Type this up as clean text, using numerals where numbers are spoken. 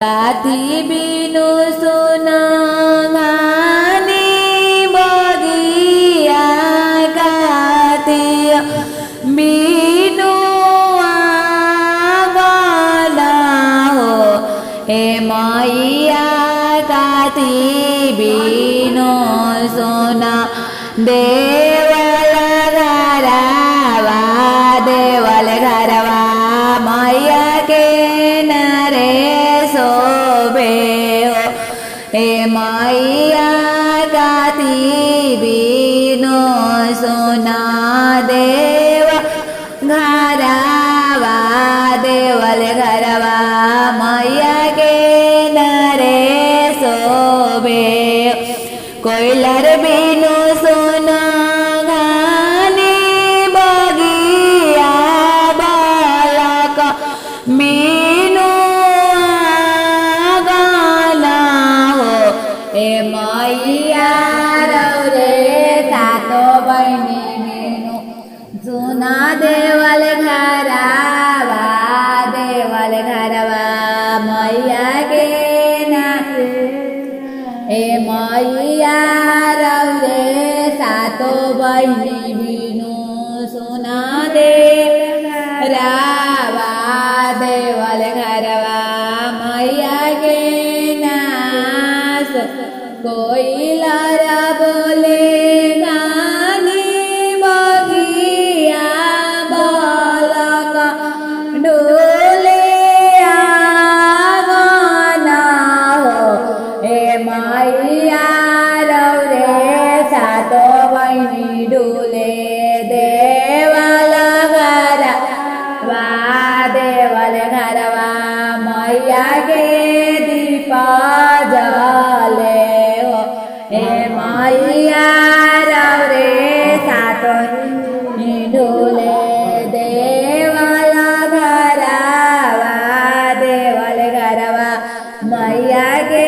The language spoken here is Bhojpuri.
काथी बीनु सुनांगानी बगिया काथी बीनु आगला हो हे मैया काथी बीनु सुना देवल घरवा देवल घरवा मैया के नरे सोबे हो हे मैया काथी बीनु सोना देव घरवा देवल घरवा मैया के नरे सोबे कोयलर बीनु सोना घानी बगिया बालक बीनु आगला हो हे मैया रौरे सातो बहिनी बीनु सुना देवल घरवा देवल घरवा मैया के नारे हे मैया रौरे सातो बहिनी बीनु सुना देवरवा देवल घरवा मैया के नास कोयलर बोले गानी बगिया बालक डोले आगना हो हे मैया रौरे सातो बहिनी डोले देवल घरवा देवल घरवा मैया के दीप जले हो हे मैया रौरे सातो बहिनी डोले देवल घरवा देवल घरवा मैया के